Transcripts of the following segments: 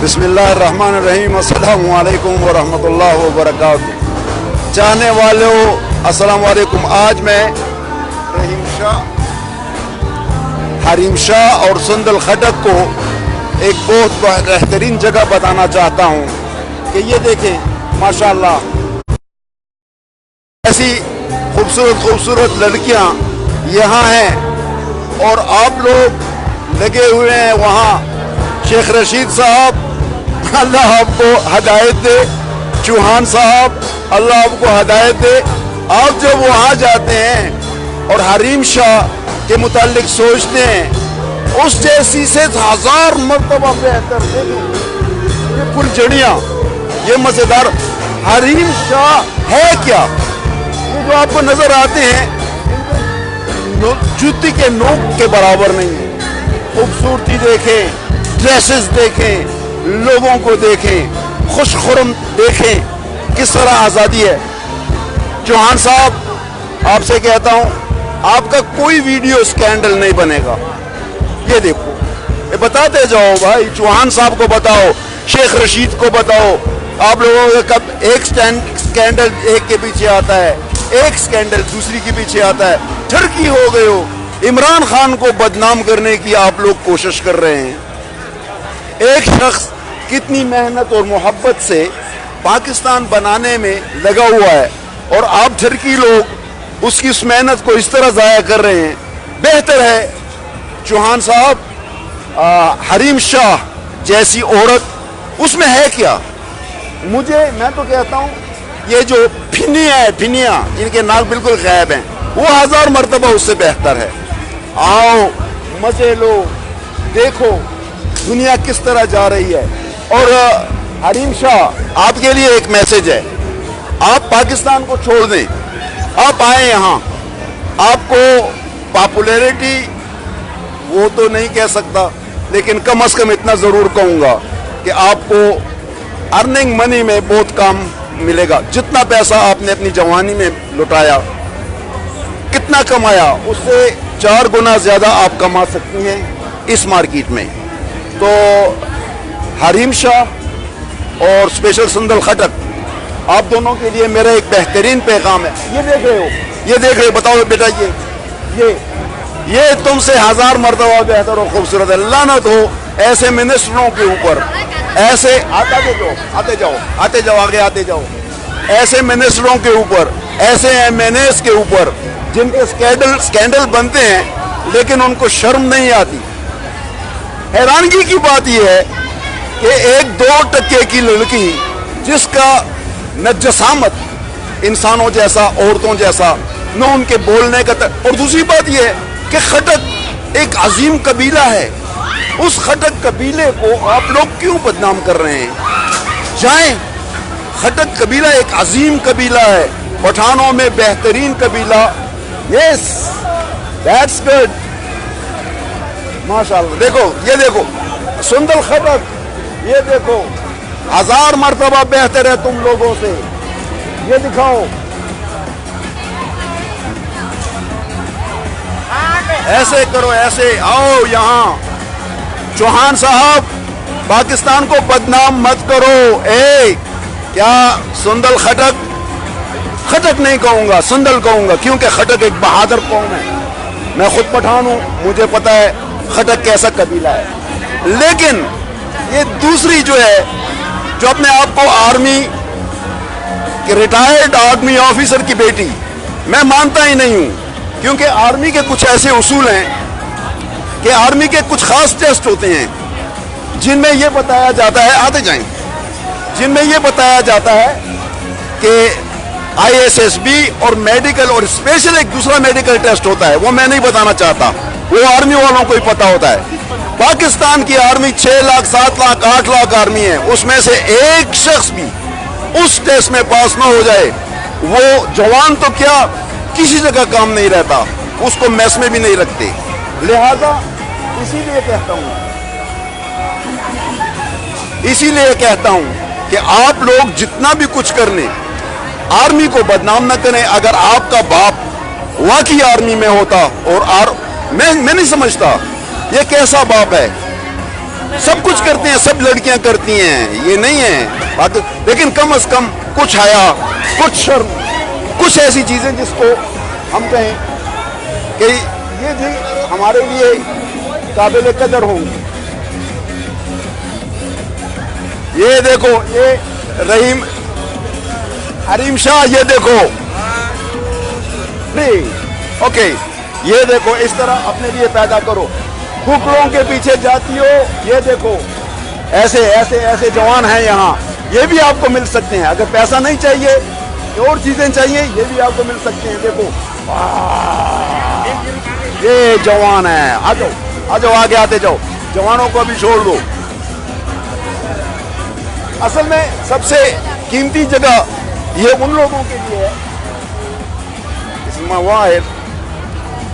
बिस्मिल्लाहिर्रहमानिर्रहीम अस्सलामु अलैकुम वरहमतुल्लाहि वबरकातुहू। चाहने वालों अस्सलामु अलैकुम। आज मैं हरीम शाह और सुंदल खटक को एक बहुत बेहतरीन जगह बताना चाहता हूँ कि ये देखें माशाल्लाह ऐसी खूबसूरत खूबसूरत लड़कियाँ यहाँ हैं और आप लोग लगे हुए हैं वहाँ। शेख रशीद साहब अल्लाह आपको हदायत दे, चौहान साहब अल्लाह आपको हदायत दे। आप जब वहाँ जाते हैं और हरीम शाह के मुतालिक सोचते हैं उस जैसी से 1000 मरतबा बेहतर। ये फुलझड़ियाँ, ये मज़ेदार हरीम शाह है क्या? ये जो आपको नजर आते हैं जूती के नोक के बराबर नहीं है। खूबसूरती देखें, ड्रेसेस देखें, लोगों को देखें, खुशखुरम देखें, किस तरह आज़ादी है। चौहान साहब आपसे कहता हूँ आपका कोई वीडियो स्कैंडल नहीं बनेगा। ये देखो, ये बताते जाओ भाई, चौहान साहब को बताओ, शेख रशीद को बताओ। आप लोगों का कब एक स्कैंडल एक के पीछे आता है, एक स्कैंडल दूसरी के पीछे आता है। ठरकी हो गए हो। इमरान खान को बदनाम करने की आप लोग कोशिश कर रहे हैं। एक शख्स कितनी मेहनत और मोहब्बत से पाकिस्तान बनाने में लगा हुआ है और आप ठरकी लोग उसकी उस मेहनत को इस तरह ज़ाया कर रहे हैं। बेहतर है चौहान साहब, हरीम शाह जैसी औरत उसमें है क्या? मैं तो कहता हूँ ये जो फिनिया जिनके नाक बिल्कुल गायब हैं वो 1000 मरतबा उससे बेहतर है। आओ मजे लो, देखो दुनिया किस तरह जा रही है। और हरीम शाह आपके लिए एक मैसेज है, आप पाकिस्तान को छोड़ दें, आप आए यहाँ। आपको पॉपुलैरिटी वो तो नहीं कह सकता, लेकिन कम से कम इतना ज़रूर कहूँगा कि आपको अर्निंग मनी में बहुत कम मिलेगा। जितना पैसा आपने अपनी जवानी में लुटाया, कितना कमाया, उससे 4 गुना ज़्यादा आप कमा सकती हैं इस मार्केट में। तो हरीम शाह और स्पेशल सुंदल खटक, आप दोनों के लिए मेरा एक बेहतरीन पैगाम है। ये देख रहे हो, ये देख रहे हो, बताओ बेटा, ये तुमसे 1000 मरतबा बेहतर और खूबसूरत है। लानत हो ऐसे मिनिस्टरों के ऊपर, ऐसे आते जाओ आगे आते जाओ, ऐसे मिनिस्टरों के ऊपर, ऐसे MNAs के ऊपर जिनके स्कैंडल बनते हैं लेकिन उनको शर्म नहीं आती। हैरानगी की बात यह है कि 1-2% की लड़की जिसका न जसामत इंसानों जैसा, औरतों जैसा, न उनके बोलने का और दूसरी बात यह है कि खटक एक अजीम कबीला है। उस खटक कबीले को आप लोग क्यों बदनाम कर रहे हैं? जाएं, खटक कबीला एक अजीम कबीला है, पठानों में बेहतरीन कबीला। यस, दैट्स गुड, माशाल्लाह। देखो, ये देखो सुंदल खटक, ये देखो 1000 मरतबा बेहतर है तुम लोगों से। ये दिखाओ, ऐसे करो, ऐसे आओ यहाँ। चौहान साहब पाकिस्तान को बदनाम मत करो। क्या सुंदल खटक नहीं कहूँगा, सुंदल कहूँगा, क्योंकि खटक एक बहादुर कौम है। मैं खुद पठान हूँ, मुझे पता है खटक कैसा कबीला है। लेकिन ये दूसरी जो है, जो अपने आप को आर्मी के रिटायर्ड आर्मी ऑफिसर की बेटी, मैं मानता ही नहीं हूँ। क्योंकि आर्मी के कुछ ऐसे उसूल हैं कि आर्मी के कुछ खास टेस्ट होते हैं जिनमें यह बताया जाता है, जिनमें यह बताया जाता है कि ISSB और मेडिकल और स्पेशल एक दूसरा मेडिकल टेस्ट होता है, वो मैं नहीं बताना चाहता, वो आर्मी वालों को ही पता होता है। पाकिस्तान की आर्मी 6 लाख, 7 लाख, 8 लाख आर्मी है, उसमें से एक शख्स भी उस टेस्ट में पास ना हो जाए, वो जवान तो क्या किसी जगह काम नहीं रहता, उसको मैस में भी नहीं रखते। लिहाजा इसीलिए कहता हूं कि आप लोग जितना भी कुछ कर लें, आर्मी को बदनाम न करें। अगर आपका बाप वाकई आर्मी में होता और मैं नहीं समझता ये कैसा बाप है। सब कुछ करते हैं, सब लड़कियां करती हैं, ये नहीं है बात। लेकिन कम से कम कुछ हया, कुछ शर्म, कुछ ऐसी चीजें जिसको हम कहें कि ये भी हमारे लिए काबिल कदर होंगी। ये देखो, ये रहीम हरीम शाह, ये देखो ओके, ये देखो इस तरह अपने लिए पैदा करो। कुकड़ों के पीछे जाती हो, ये देखो ऐसे ऐसे ऐसे जवान हैं यहाँ, ये भी आपको मिल सकते हैं। अगर पैसा नहीं चाहिए, और चीजें चाहिए, ये भी आपको मिल सकते हैं। देखो ये जवान है, आ जाओ आ जाओ, आगे आते जाओ, जवानों को भी छोड़ दो। असल में सबसे कीमती जगह ये उन लोगों के लिए है, इसमें वाहिद।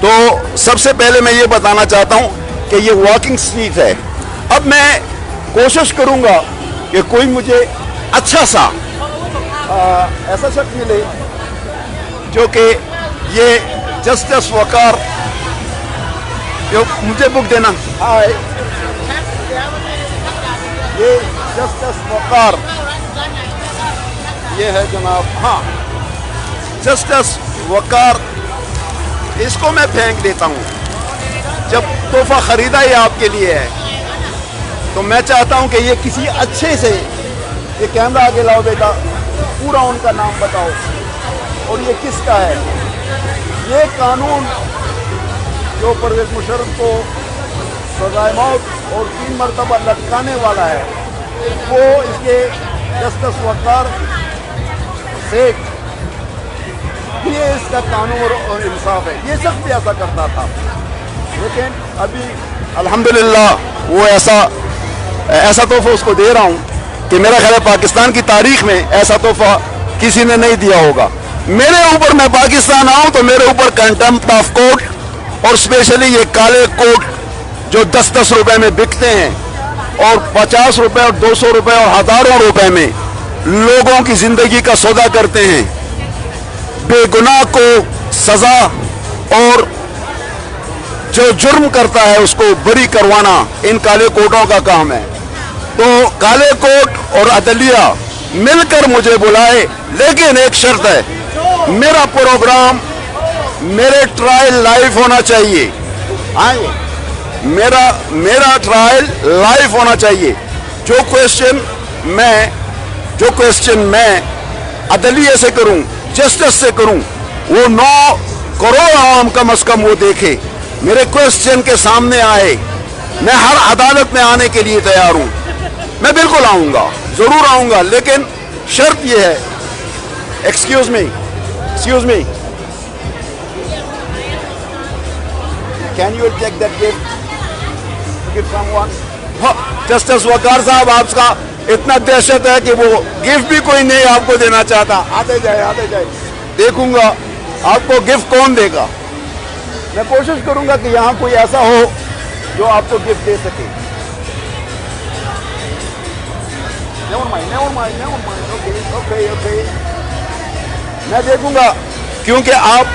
तो सबसे पहले मैं ये बताना चाहता हूं कि ये वॉकिंग स्ट्रीट है। अब मैं कोशिश करूंगा कि कोई मुझे अच्छा सा ऐसा शख्स मिले जो कि ये जस्टिस वकार, जो मुझे बुक देना। हाय, ये जस्टिस वकार, ये है जनाब, हाँ जस्टिस वकार, इसको मैं फेंक देता हूँ। जब तोहफा खरीदा ही आपके लिए है, तो मैं चाहता हूँ कि ये किसी अच्छे से, ये कैमरा आगे लाओ बेटा, पूरा उनका नाम बताओ और ये किसका है। ये कानून जो परवेज मुशर्रफ को सज़ाए मौत और 3 मरतबा लटकाने वाला है, वो इसके जस्टिस वकार शेख, ये इसका कानून और इंसाफ है। ये शख्स भी ऐसा करता था, लेकिन अभी अल्हम्दुलिल्लाह वो ऐसा तोहफा उसको दे रहा हूँ कि मेरा ख्याल है पाकिस्तान की तारीख में ऐसा तोहफा किसी ने नहीं दिया होगा। मेरे ऊपर, मैं पाकिस्तान आऊँ तो मेरे ऊपर कंटेम्प्ट ऑफ कोर्ट, और स्पेशली ये काले कोट जो 10-10 रुपए में बिकते हैं और 50 रुपए और 200 रुपए और हजारों रुपए में लोगों की जिंदगी का सौदा करते हैं। बेगुनाह को सजा और जो जुर्म करता है उसको बरी करवाना इन काले कोटों का काम है। तो काले कोट और अदलिया मिलकर मुझे बुलाए, लेकिन एक शर्त है, मेरा प्रोग्राम, मेरे ट्रायल लाइव होना चाहिए। आए, मेरा ट्रायल लाइव होना चाहिए। जो क्वेश्चन मैं अदलिया से करूं, जस्टिस से करूं, वो 9 करोड़ आवाम कम से कम वो देखे, मेरे क्वेश्चन के सामने आए। मैं हर अदालत में आने के लिए तैयार हूं, मैं बिल्कुल आऊंगा, जरूर आऊंगा, लेकिन शर्त यह है, excuse me, can you take that gift from one? Justice Waqar साहब, आपका इतना दहशत है कि वो गिफ्ट भी कोई नहीं आपको देना चाहता। आते जाए, देखूंगा आपको गिफ्ट कौन देगा। मैं कोशिश करूंगा कि यहाँ कोई ऐसा हो जो आपको गिफ्ट दे सके। Never mind. Okay. मैं देखूंगा, क्योंकि आप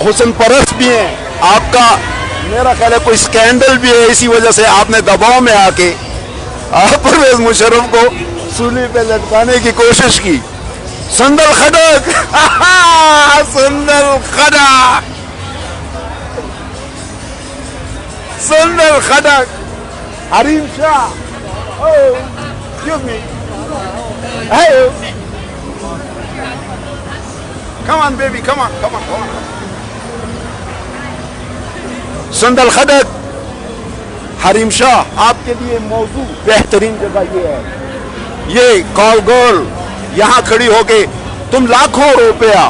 हुस्न परस्त भी हैं, आपका मेरा ख्याल है कोई स्कैंडल भी है, इसी वजह से आपने दबाव में आके आप परवेज मुशर्रफ को सूली पे लटकाने की कोशिश की। संदल खड़क संदल खड़क, Hareem Shah, excuse me, hey, come on baby, come on. संदल खड़क, हरीम शाह, आपके लिए मौजू बेहतरीन जगह ये है। ये कॉल गर्ल यहाँ खड़ी होके तुम लाखों रुपया,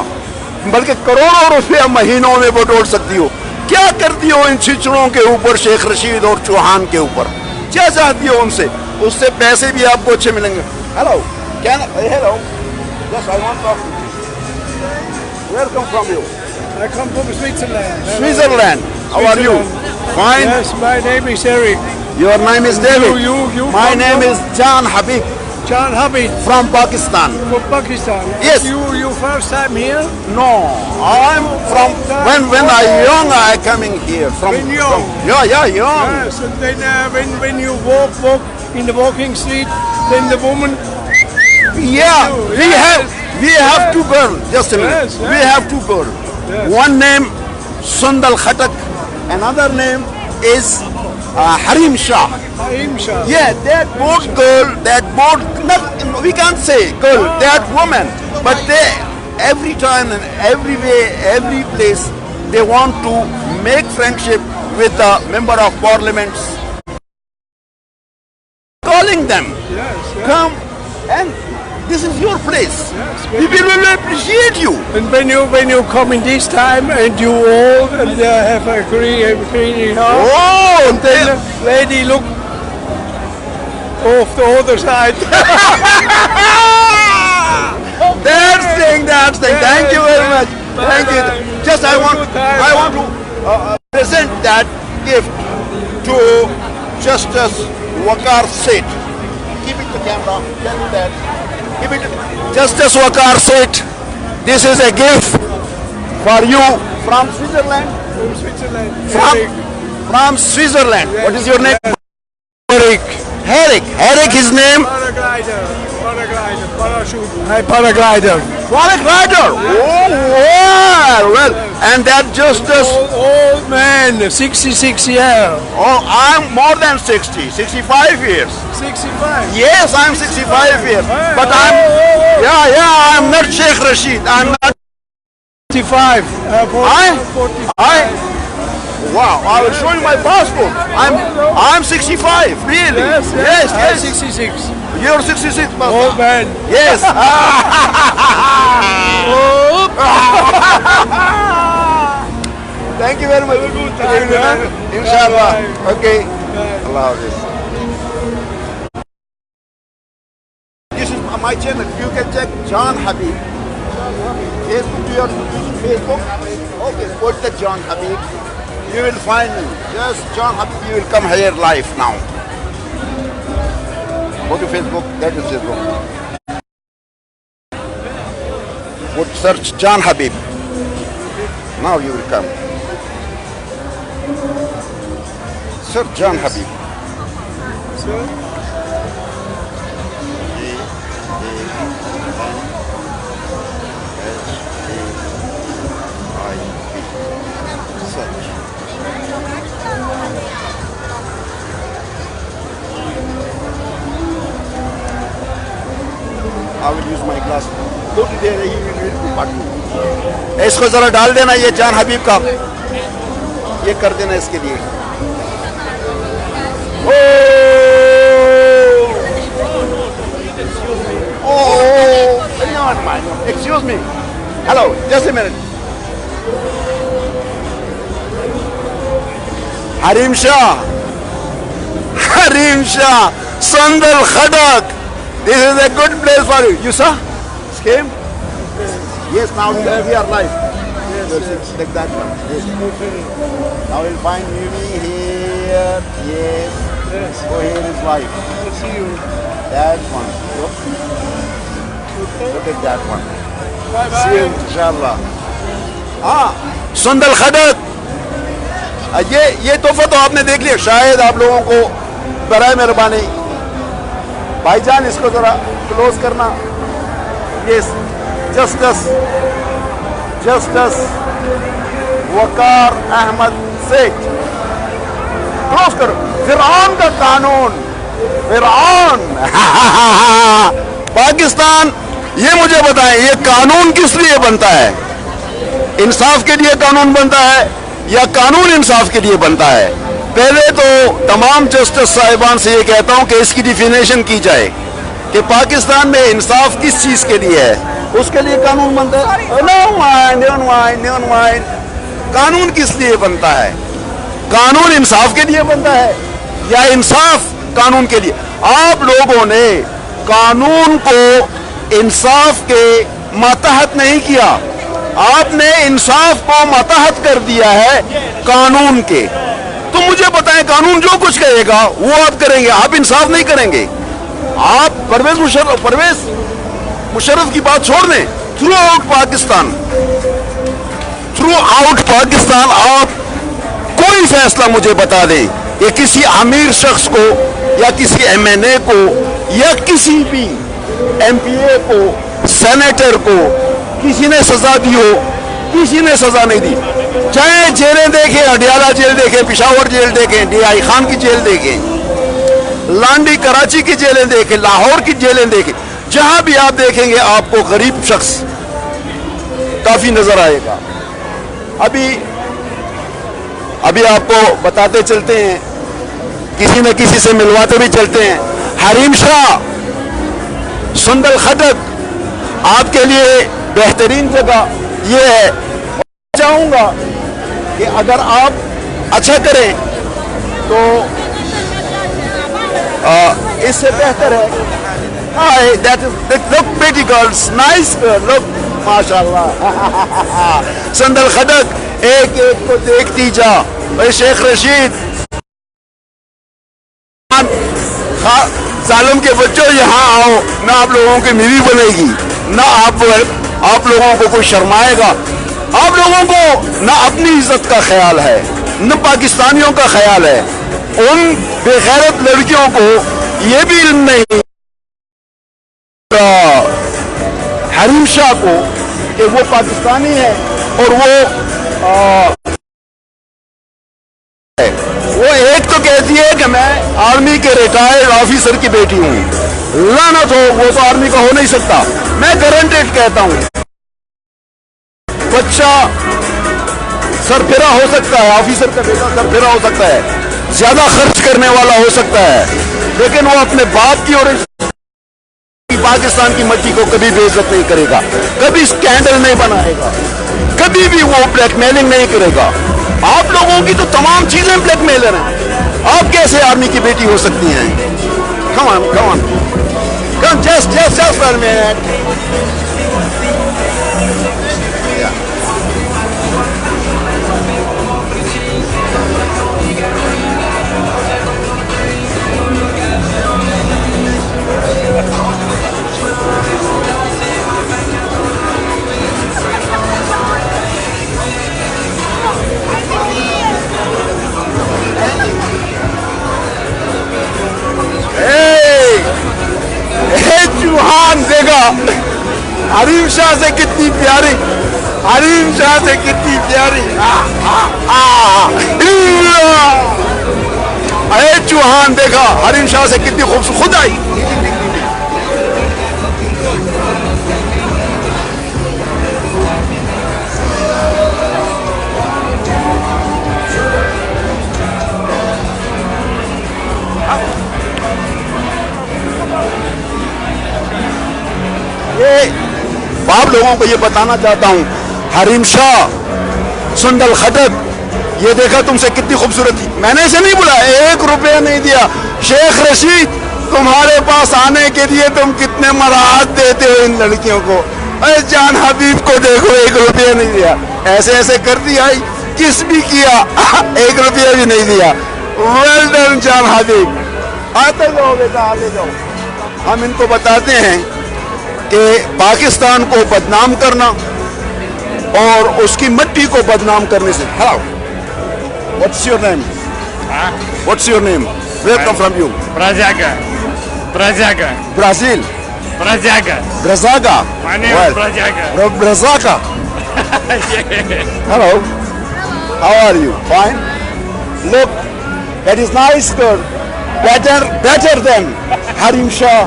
बल्कि करोड़ों रुपया महीनों में बटोर सकती हो। क्या करती हो इन छिचड़ों के ऊपर, शेख रशीद और चौहान के ऊपर? क्या चाहती हो उनसे? उससे पैसे भी आपको अच्छे मिलेंगे। Hello, hello, yes I want to talk to you. Where come from you? I come from Switzerland. Switzerland. How are you? Fine. Yes, my name is Eric. Your name is David. You My come name from- is Jan Habib. John Habib from Pakistan. from Pakistan. Yes. You first time here? No, I'm from when I young I coming here from. When young? Yeah, young. Yes. And then when you walk in the walking street, then the woman. Yeah, Yes. we have two girls. Just a minute. Yes, yes. We have two girls. Yes. One name Sundal Khatak, another name is Harim Shah. Haim Shah. Yeah, that both girl, not, we can't say girl, that woman, but they every time and every way, every place, they want to make friendship with the member of parliaments, calling them, Yes. Yes. come and this is your place. Yes. People will appreciate you. And when you come in this time and you all and have a green hair, Oh, then the lady look off the other side. That's thing. Thank you very much. Thank you. Just I want to present that gift to Justice Waqar Seth. Give it to camera. Tell me that. Give it. Justice Waqar Seth. This is a gift for you from Switzerland. From Switzerland. From Switzerland. What is your name? Eric. Herrick, his name. Paraglider, parachute. Hey, paraglider. Paraglider. Well, and that Justice. Old man, 66 years. Oh, I'm more than 60, 65 years. 65. Yes, I'm 65 years. But I'm not Sheikh Rashid. I'm not. 45. Wow, I will show you my passport. I'm 65, really. Yes. 66. You're 66, Old man. Yes. Thank you very much. Good time, Inshallah. Bye. Okay. Bye. Allah Hafiz. This is my channel. You can check John Habib. Facebook, you are using Facebook? Okay, put the John Habib. You will find me. Just John Habib, you will come here live now. Go to Facebook, that is Facebook. Put search John Habib. Now you will come. Search John Habib. I will use my glass. Go to there, he will read the button. इसको जरा डाल देना ये जान हबीब का, ये कर देना इसके लिए. Oh, excuse me. Hello, just a minute. Harim Shah, Sundal Khadak. This is a good place for you. You saw? Scheme? Yes, now we are live. Yes. Take that one. Yes. Now you'll find Mimi here. Yes. So here is live. I see you. That one. Look at that one. Bye-bye. See you, inshallah. Sundal Khadak. ये तोहफा तो आपने देख लिया, शायद आप लोगों को बराए मेहरबानी भाईजान इसको जरा क्लोज करना. यस, जस्टिस वकार अहमद सेठ, क्लोज करो. फिरौन का कानून, फिरौन. पाकिस्तान, ये मुझे बताएं, ये कानून किस लिए बनता है? इंसाफ के लिए कानून बनता है या कानून इंसाफ के लिए बनता है? पहले तो तमाम जस्टिस साहिबान से ये कहता हूं कि इसकी डिफिनेशन की जाए कि पाकिस्तान में इंसाफ किस चीज के लिए है, उसके लिए कानून बनता है. कानून किस लिए बनता है? कानून इंसाफ के लिए बनता है या इंसाफ कानून के लिए? आप लोगों ने कानून को इंसाफ के मातहत नहीं किया, आपने इंसाफ को मातहत कर दिया है कानून के. तो मुझे बताएं, कानून जो कुछ कहेगा वो आप करेंगे, आप इंसाफ नहीं करेंगे. آپ پرویز مشرف کی بات چھوڑ دیں. تھرو آؤٹ پاکستان آپ کوئی فیصلہ مجھے بتا دیں کہ کسی امیر شخص کو یا کسی ایم این اے کو یا کسی بھی ایم پی اے کو سینیٹر کو کسی نے سزا دی ہو. کسی نے سزا نہیں دی. چاہے جیلیں دیکھیں, اڈیالہ جیل دیکھیں, پشاور جیل دیکھیں, ڈی آئی خان کی جیل دیکھیں, لانڈی کراچی کی جیلیں دیکھیں, لاہور کی جیلیں دیکھیں, جہاں بھی آپ دیکھیں گے آپ کو غریب شخص کافی نظر آئے گا. ابھی آپ کو بتاتے چلتے ہیں, کسی نہ کسی سے ملواتے بھی چلتے ہیں. حریم شاہ, سندل خٹک, آپ کے لیے بہترین جگہ یہ ہے. چاہوں گا کہ اگر آپ اچھا کریں تو اس سے بہتر ہے. Look pretty girls, nice girl, look, ماشاءاللہ. سندل خٹک, ایک ایک کو دیکھتی جا. بھائی شیخ رشید, ظالم کے بچوں یہاں آؤ, نہ آپ لوگوں کی میوی بنے گی, نہ آپ لوگوں کو کوئی شرمائے گا. آپ لوگوں کو نہ اپنی عزت کا خیال ہے نہ پاکستانیوں کا خیال ہے. ان بے غیرت لڑکیوں کو یہ بھی علم نہیں حریم شاہ کو کہ وہ پاکستانی ہے اور وہ ایک تو کہتی ہے کہ میں آرمی کے ریٹائرڈ آفیسر کی بیٹی ہوں. لعنت ہو, وہ تو آرمی کا ہو نہیں سکتا. میں گارنٹیڈ کہتا ہوں بچہ سرفرا ہو سکتا ہے, آفیسر کا بیٹا سرفرا ہو سکتا ہے, زیادہ خرچ کرنے والا ہو سکتا ہے, لیکن وہ اپنے باپ کی اور پاکستان کی مٹی کو کبھی بے عزت نہیں کرے گا, کبھی اسکینڈل نہیں بنائے گا, کبھی بھی وہ بلیک میلنگ نہیں کرے گا. آپ لوگوں کی تو تمام چیزیں بلیک میلر ہیں. آپ کیسے آرمی کی بیٹی ہو سکتی ہیں؟ Come on, just for a minute. Chauhan دیکھا حریم شاہ سے کتنی پیاری, حریم شاہ سے کتنی پیاری. اے چوہان دیکھا حریم شاہ سے کتنی خوبصورت. خود آئی آپ لوگوں کو یہ بتانا چاہتا ہوں. حریم شاہ, سندل خٹک, یہ دیکھا تم سے کتنی خوبصورت تھی. میں نے اسے نہیں بلایا, 1 روپیہ نہیں دیا. شیخ رشید, تمہارے پاس آنے کے لیے تم کتنے مراحت دیتے ہو ان لڑکیوں کو. اے جان حبیب کو دیکھو, 1 روپیہ نہیں دیا. ایسے ایسے کرتی آئی, کس بھی کیا, 1 روپیہ بھی نہیں دیا. ویل ڈن جان حبیب. آتے جاؤ بیٹا, آتے جاؤ. ہم ان کو بتاتے ہیں کہ پاکستان کو بدنام کرنا اور اس کی مٹی کو بدنام کرنے سے. Hello. What's your name? What's your name? Where come from you? Brazaga. Brazil. Brazaga. My name is Brazaga. Brazaga. Hello. How are you? Fine. Look, that is nice girl. Better than Harim Shah.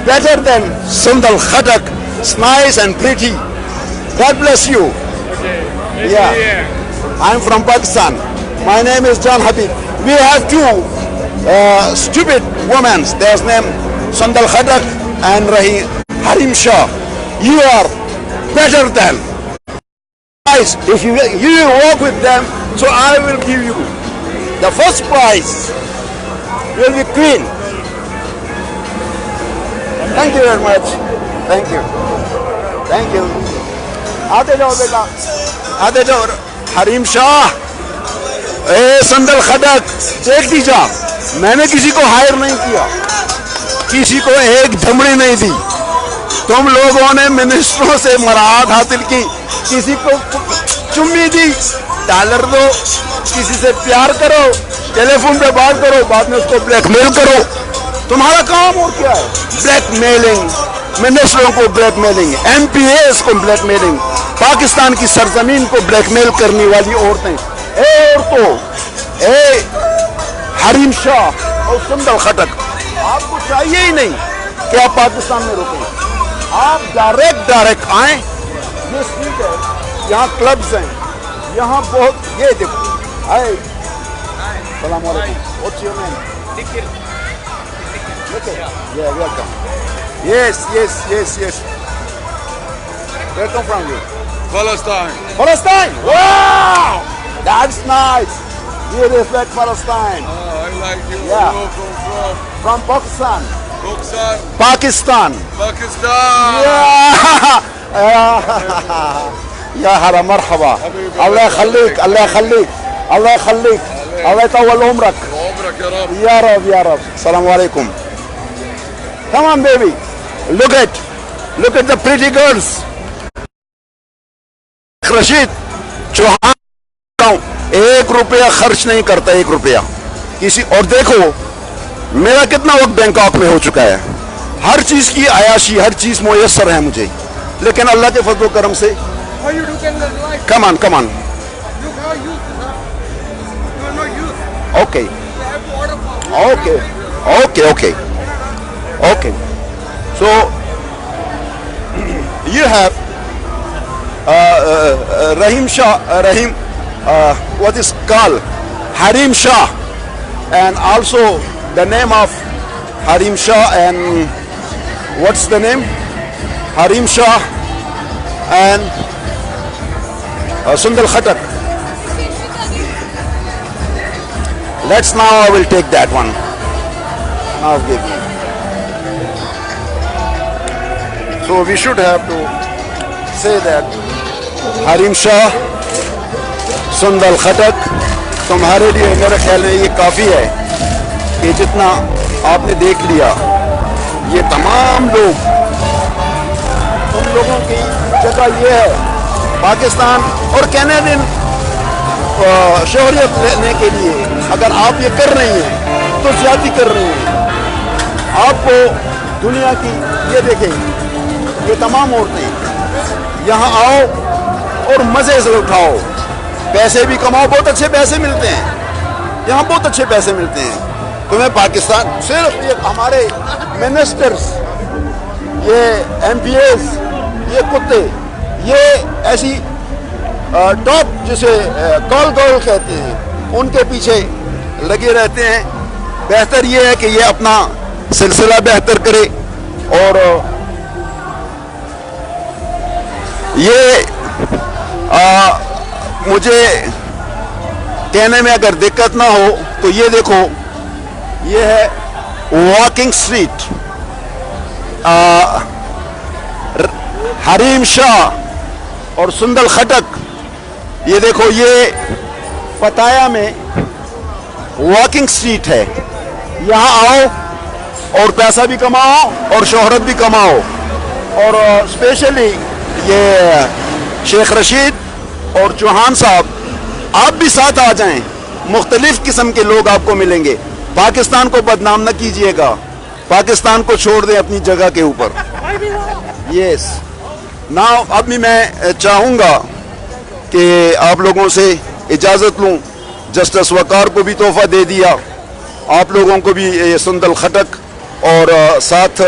Better than Sundal Khatak. It's nice and pretty. God bless you. Okay. Yeah. I'm from Pakistan. My name is John Habib. We have 2 stupid women. There's name Sundal Khatak and Harim Shah. You are better than. Guys, if you walk with them, so I will give you the first prize. You'll be queen. Thank you very much. Thank you. آتے جاؤ بیٹا, آتے جاؤ. حریم شاہ, اے سندل خٹک, دیکھ دیجا, میں نے کسی کو higher نہیں کیا. किसी को एक धमड़ी नहीं दी। तुम लोगों ने मिनिस्टरों से मराहत हासिल की, किसी को चुम्मी दी, डॉलर दो, किसी से प्यार करो, टेलीफोन पे बात करो, बाद में उसको ब्लैकमेल करो। तुम्हारा काम और क्या है? ब्लैकमेलिंग, मिनिस्टरों को ब्लैकमेलिंग, MPAs को ब्लैकमेलिंग, पाकिस्तान की सरजमीन को ब्लैकमेल करने वाली औरतें। ए औरतों, ए हरीम शाह और सुंदर खटक, आपको चाहिए ही नहीं कि आप पाकिस्तान में रुकें। आप डायरेक्ट आए। ये स्ट्रीट है, यहाँ क्लब्स हैं, यहाँ बहुत, ये देखो, हाय सलाम वालेकुम, what's your name? Yeah, welcome. Yes. Where come from you? Palestine. Wow, that's nice. You respect Palestine. I like you. Yeah. Where you come From Pakistan. from? Pakistan. Pakistan. يا هلا مرحبا. الله يخليك الله يخليك الله يخليك الله يطول عمرك عمرك يا رب. يا رب يا رب. السلام عليكم. Come on baby. Look at the pretty girls. Rashid Chauhan 1 रुपया खर्च नहीं करता, 1 रुपया किसी। और देखो मेरा कितना वक्त बैंकॉक में हो चुका है, हर चीज की आयाशी, हर चीज मुयस्सर है मुझे, लेकिन अल्लाह के फजल करम से। How you looking at life? Come on. Look how youth is, huh? You are not youth. Okay. You have water power. Okay. So you have Rahim Shah, what is called Harim Shah, and also the name of Harim Shah, and what's the name? Harim Shah and Sundal Khatak. Let's now I will take that one. Now give me. So we should have to say that Harim Shah, Sundal Khatak, तुम्हारे लिए मेरे ख्याल में ये काफ़ी है कि जितना आपने देख लिया, ये तमाम लोग, उन लोगों की जगह ये है पाकिस्तान और कैनेडियन शोहरियत लेने के लिए। अगर आप ये कर रही हैं तो ज्यादती कर रही हैं। आपको दुनिया की, ये देखें, ये तमाम औरतें यहाँ आओ और मज़े से उठाओ, पैसे भी कमाओ, बहुत अच्छे पैसे मिलते हैं यहाँ, बहुत अच्छे पैसे मिलते हैं। तुम्हें पाकिस्तान सिर्फ ये हमारे मिनिस्टर्स, ये MPAs, ये कुत्ते, ये ऐसी टॉप जिसे कॉल गर्ल कहते हैं, उनके पीछे लगे रहते हैं। बेहतर ये है कि ये अपना सिलसिला बेहतर करे। और ये मुझे कहने में अगर दिक्कत ना हो तो ये देखो, ये है वॉकिंग स्ट्रीट, हरीम शाह और सुंदल खटक। ये देखो, ये पताया में वॉकिंग स्ट्रीट है। यहाँ आओ और पैसा भी कमाओ और शोहरत भी कमाओ। और स्पेशली ये शेख रशीद और चौहान साहब, आप भी साथ आ जाएं। मुख्तलिफ किस्म के लोग आपको मिलेंगे। पाकिस्तान को बदनाम न कीजिएगा, पाकिस्तान को छोड़ दें अपनी जगह के ऊपर। यस, नाउ अभी मैं चाहूँगा कि आप लोगों से इजाज़त लूँ। जस्टिस वकार को भी तोहफा दे दिया, आप लोगों को भी ये सुंदल खटक, और साथ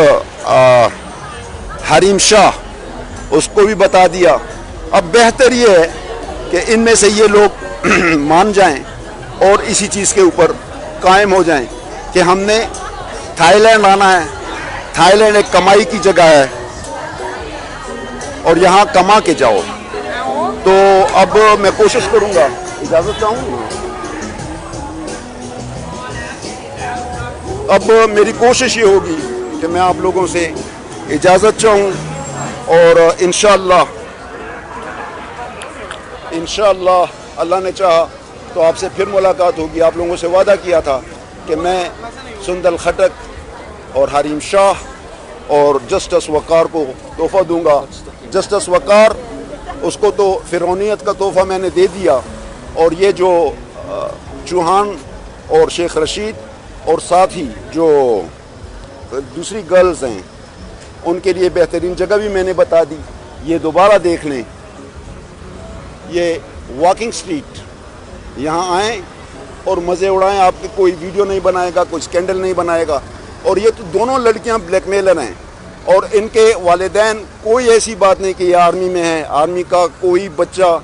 हरीम शाह, उसको भी बता दिया। अब बेहतर ये है कि इनमें से ये लोग मान जाएं और इसी चीज़ के ऊपर कायम हो जाएं कि हमने थाईलैंड आना है। थाईलैंड एक कमाई की जगह है और यहाँ कमा के जाओ। तो अब मैं कोशिश करूँगा, इजाज़त चाहूँगा। अब मेरी कोशिश ये होगी कि मैं आप लोगों से इजाज़त चाहूँ और इंशाअल्लाह अल्लाह ने चाहा तो आपसे फिर मुलाकात होगी। आप लोगों से वादा किया था कि मैं सुंदल खटक और हरीम शाह और जस्टिस वकार को तोहफा दूंगा। जस्टिस वकार उसको तो फिरौनियत का तोहफा मैंने दे दिया, और ये जो चौहान और शेख रशीद और साथ ही जो दूसरी गर्ल्स हैं उनके लिए बेहतरीन जगह भी मैंने बता दी। ये दोबारा देख लें, ये वॉकिंग स्ट्रीट, यहाँ आएँ और मज़े उड़ाएं। आपके कोई वीडियो नहीं बनाएगा, कोई स्कैंडल नहीं बनाएगा। और ये तो दोनों लड़कियां ब्लैकमेलर हैं, और इनके वालिदैन कोई ऐसी बात नहीं कि ये आर्मी में है। आर्मी का कोई बच्चा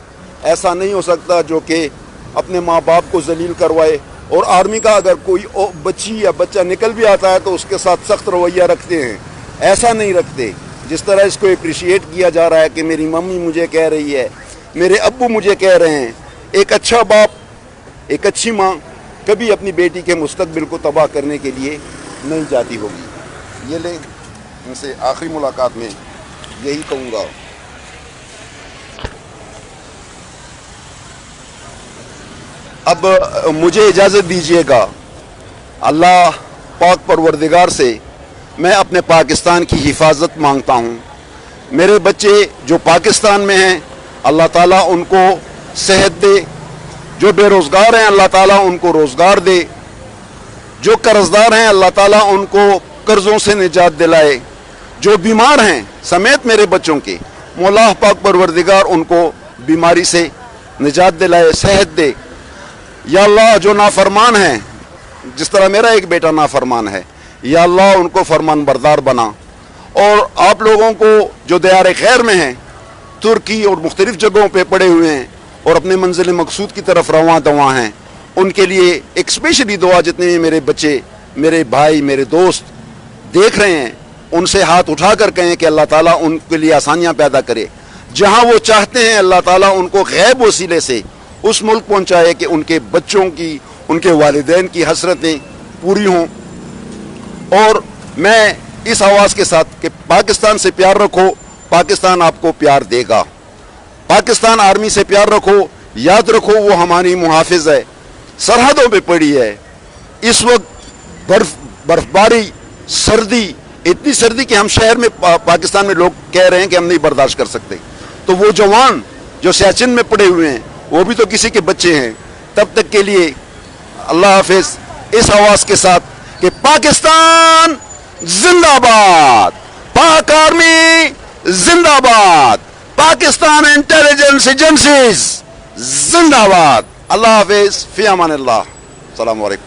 ऐसा नहीं हो सकता जो कि अपने माँ बाप को जलील करवाए। और आर्मी का अगर कोई बच्ची या बच्चा निकल भी आता है तो उसके साथ सख्त रवैया रखते हैं, ऐसा नहीं रखते। जिस तरह इसको अप्रिशिएट किया जा रहा है कि मेरी मम्मी मुझे कह रही है, मेरे अब्बू मुझे कह रहे हैं। एक अच्छा बाप, एक अच्छी माँ कभी अपनी बेटी के मुस्तकबिल को तबाह करने के लिए नहीं जाती होगी। ये ले, इनसे आखिरी मुलाकात में यही कहूँगा। अब मुझे इजाज़त दीजिएगा, अल्लाह पाक परवरदिगार से मैं अपने पाकिस्तान की हिफाजत मांगता हूँ। मेरे बच्चे जो पाकिस्तान में हैं, अल्लाह ताला उनको सेहत दे। जो बेरोज़गार हैं, अल्लाह ताला उनको रोज़गार दे। जो कर्जदार हैं, अल्लाह ताला उनको कर्ज़ों से निजात दिलाए। जो बीमार हैं समेत मेरे बच्चों के, मौला पाक परवरदिगार उनको बीमारी से निजात दिलाए, सेहत दे। या अल्लाह जो नाफरमान हैं, जिस तरह मेरा एक बेटा नाफरमान है, या अल्लाह उनको फरमान बरदार बना। और आप लोगों को जो दयार खैर में हैं, तुर्की और मुख्तलिफ़ जगहों पे पड़े हुए हैं और अपने मंजिल मकसूद की तरफ रवां दवा हैं, उनके लिए एक स्पेशली दुआ। जितने भी मेरे बच्चे, मेरे भाई, मेरे दोस्त देख रहे हैं, उनसे हाथ उठा कर कहें कि अल्लाह ताला उनके लिए आसानियाँ पैदा करे। जहाँ वो चाहते हैं, अल्लाह ताला उनको गैब वसीले से उस मुल्क पहुँचाए कि उनके बच्चों की, उनके वालिदैन की हसरतें पूरी हों। और मैं इस आवाज़ के साथ कि पाकिस्तान से प्यार रखो, पाकिस्तान आपको प्यार देगा। पाकिस्तान आर्मी से प्यार रखो, याद रखो वो हमारी मुहाफिज है, सरहदों पे पड़ी है। इस वक्त बर्फबारी, सर्दी, इतनी सर्दी कि हम शहर में पाकिस्तान में लोग कह रहे हैं कि हम नहीं बर्दाश्त कर सकते। तो वो जवान जो सियाचिन में पड़े हुए हैं, वो भी तो किसी के बच्चे हैं। तब तक के लिए अल्लाह हाफिज, इस आवाज़ के साथ कि पाकिस्तान जिंदाबाद, पाक आर्मी जिंदाबाद, पाकिस्तान इंटेलिजेंस एजेंसीज जिंदाबाद। अल्लाह हाफिज, फी अमानिल्लाह, अस्सलामु अलैकुम।